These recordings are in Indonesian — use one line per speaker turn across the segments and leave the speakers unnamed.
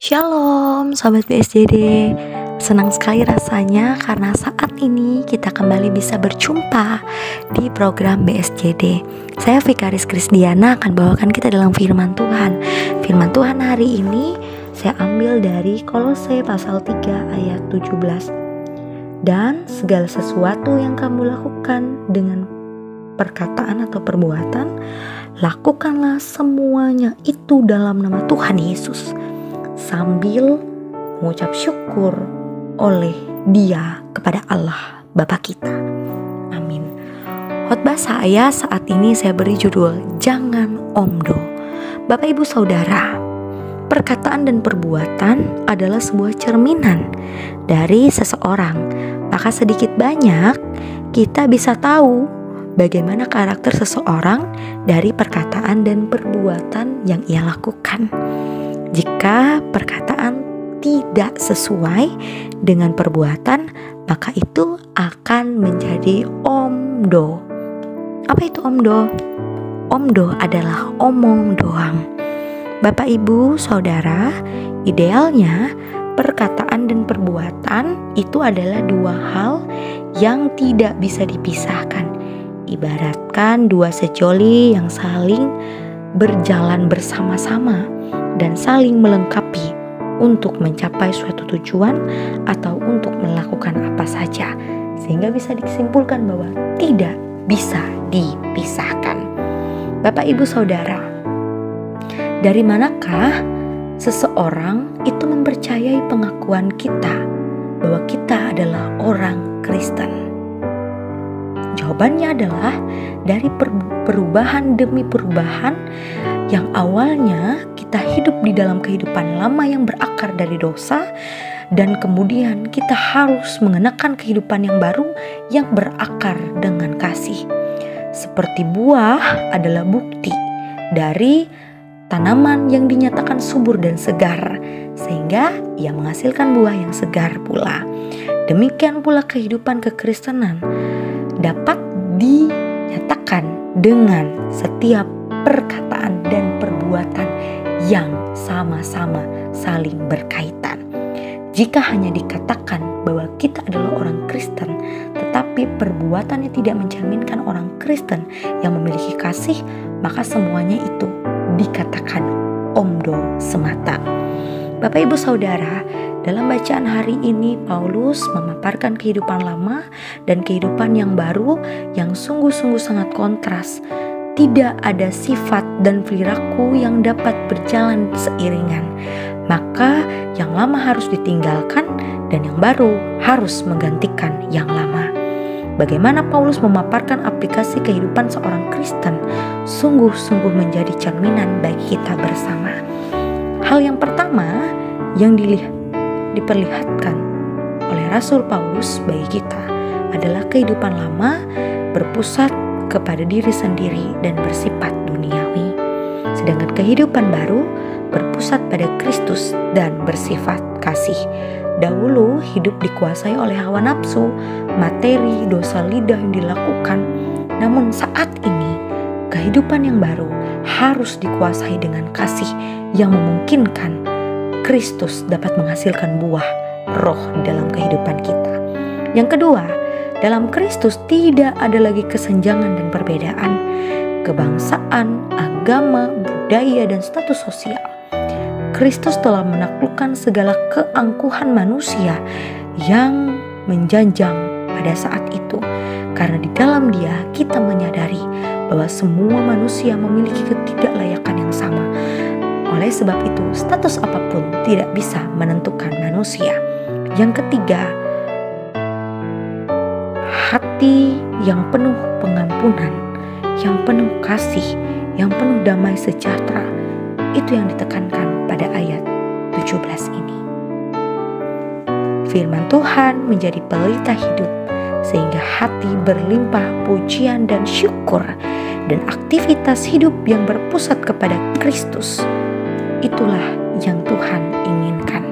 Shalom Sobat BSJD. Senang sekali rasanya karena saat ini kita kembali bisa berjumpa di program BSJD. Saya Vikaris Krisdiana akan bawakan kita dalam firman Tuhan. Firman Tuhan hari ini saya ambil dari Kolose pasal 3 ayat 17. Dan segala sesuatu yang kamu lakukan dengan perkataan atau perbuatan, lakukanlah semuanya itu dalam nama Tuhan Yesus, sambil mengucap syukur oleh Dia kepada Allah Bapa kita. Amin. Khotbah saya saat ini saya beri judul Jangan Omdo. Bapak Ibu Saudara, perkataan dan perbuatan adalah sebuah cerminan dari seseorang. Maka sedikit banyak kita bisa tahu bagaimana karakter seseorang dari perkataan dan perbuatan yang ia lakukan. Jika perkataan tidak sesuai dengan perbuatan, maka itu akan menjadi omdo. Apa itu omdo? Omdo adalah omong doang. Bapak Ibu Saudara, idealnya perkataan dan perbuatan itu adalah dua hal yang tidak bisa dipisahkan. Ibaratkan dua sejoli yang saling berjalan bersama-sama dan saling melengkapi untuk mencapai suatu tujuan atau untuk melakukan apa saja, sehingga bisa disimpulkan bahwa tidak bisa dipisahkan. Bapak Ibu Saudara, dari manakah seseorang itu mempercayai pengakuan kita bahwa kita adalah orang Kristen? Jawabannya adalah dari perubahan demi perubahan yang awalnya kita hidup di dalam kehidupan lama yang berakar dari dosa, dan kemudian kita harus mengenakan kehidupan yang baru yang berakar dengan kasih. Seperti buah adalah bukti dari tanaman yang dinyatakan subur dan segar, sehingga ia menghasilkan buah yang segar pula. Demikian pula kehidupan kekristenan dapat dinyatakan dengan setiap perkataan dan perbuatan yang sama-sama saling berkaitan. Jika hanya dikatakan bahwa kita adalah orang Kristen, tetapi perbuatannya tidak mencerminkan orang Kristen yang memiliki kasih, maka semuanya itu dikatakan omdo semata. Bapak Ibu Saudara, dalam bacaan hari ini Paulus memaparkan kehidupan lama dan kehidupan yang baru yang sungguh-sungguh sangat kontras. Tidak ada sifat dan perilaku yang dapat berjalan seiringan. Maka yang lama harus ditinggalkan dan yang baru harus menggantikan yang lama. Bagaimana Paulus memaparkan aplikasi kehidupan seorang Kristen sungguh-sungguh menjadi cerminan bagi kita bersama. Hal yang pertama yang diperlihatkan oleh Rasul Paulus bagi kita adalah kehidupan lama berpusat kepada diri sendiri dan bersifat duniawi, sedangkan kehidupan baru berpusat pada Kristus dan bersifat kasih. Dahulu hidup dikuasai oleh hawa nafsu, materi, dosa lidah yang dilakukan. Namun saat ini kehidupan yang baru harus dikuasai dengan kasih yang memungkinkan Kristus dapat menghasilkan buah roh dalam kehidupan kita. Yang kedua, dalam Kristus tidak ada lagi kesenjangan dan perbedaan, kebangsaan, agama, budaya, dan status sosial. Kristus telah menaklukkan segala keangkuhan manusia yang menjanjang pada saat itu. Karena di dalam Dia kita menyadari bahwa semua manusia memiliki ketidaklayakan yang sama. Oleh sebab itu, status apapun tidak bisa menentukan manusia. Yang ketiga, hati yang penuh pengampunan, yang penuh kasih, yang penuh damai sejahtera, itu yang ditekankan pada ayat 17 ini. Firman Tuhan menjadi pelita hidup, sehingga hati berlimpah pujian dan syukur, dan aktivitas hidup yang berpusat kepada Kristus. Itulah yang Tuhan inginkan.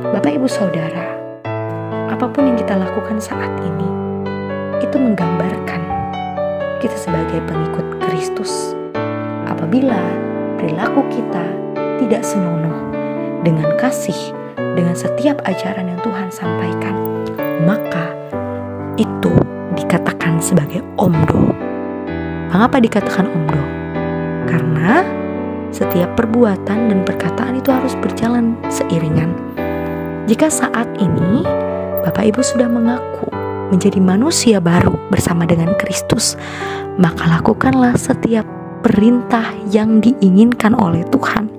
Bapak Ibu Saudara, apapun yang kita lakukan saat ini, itu menggambarkan kita sebagai pengikut Kristus. Apabila perilaku kita tidak senonoh dengan kasih, dengan setiap ajaran yang Tuhan sampaikan, maka itu dikatakan sebagai omdo. Mengapa dikatakan omdo? Karena setiap perbuatan dan perkataan itu harus berjalan seiringan. Jika saat ini Bapak Ibu sudah mengaku menjadi manusia baru bersama dengan Kristus, maka lakukanlah setiap perintah yang diinginkan oleh Tuhan.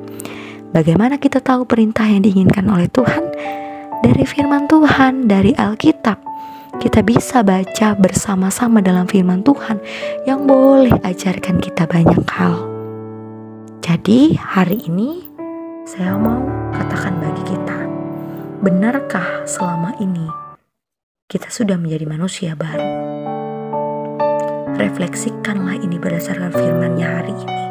Bagaimana kita tahu perintah yang diinginkan oleh Tuhan? Dari firman Tuhan, dari Alkitab. Kita bisa baca bersama-sama dalam firman Tuhan yang boleh ajarkan kita banyak hal. Jadi hari ini saya mau katakan bagi kita, benarkah selama ini kita sudah menjadi manusia baru? Refleksikanlah ini berdasarkan firman-Nya hari ini.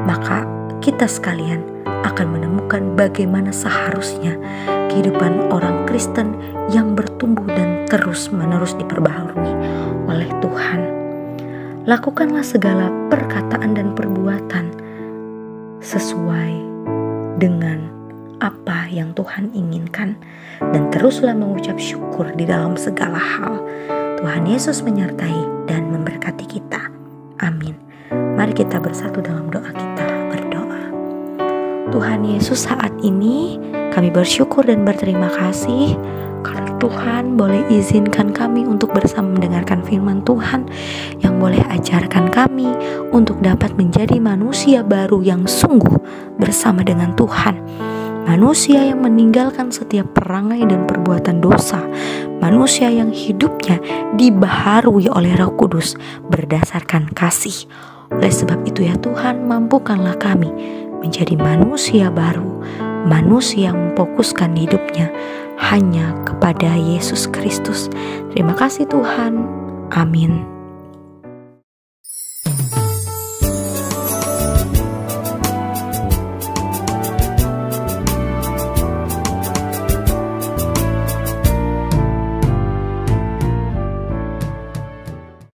Maka kita sekalian akan menemukan bagaimana seharusnya kehidupan orang Kristen yang bertumbuh dan terus-menerus diperbaharui oleh Tuhan. Lakukanlah segala perkataan dan perbuatan sesuai dengan apa yang Tuhan inginkan, dan teruslah mengucap syukur di dalam segala hal. Tuhan Yesus menyertai dan memberkati kita. Amin. Mari kita bersatu dalam doa kita. Berdoa. Tuhan Yesus, saat ini kami bersyukur dan berterima kasih karena Tuhan boleh izinkan kami untuk bersama mendengarkan firman Tuhan yang boleh ajarkan kami untuk dapat menjadi manusia baru yang sungguh bersama dengan Tuhan. Manusia yang meninggalkan setiap perangai dan perbuatan dosa. Manusia yang hidupnya dibaharui oleh Roh Kudus berdasarkan kasih. Oleh sebab itu ya Tuhan, mampukanlah kami menjadi manusia baru. Manusia yang memfokuskan hidupnya hanya kepada Yesus Kristus. Terima kasih Tuhan. Amin.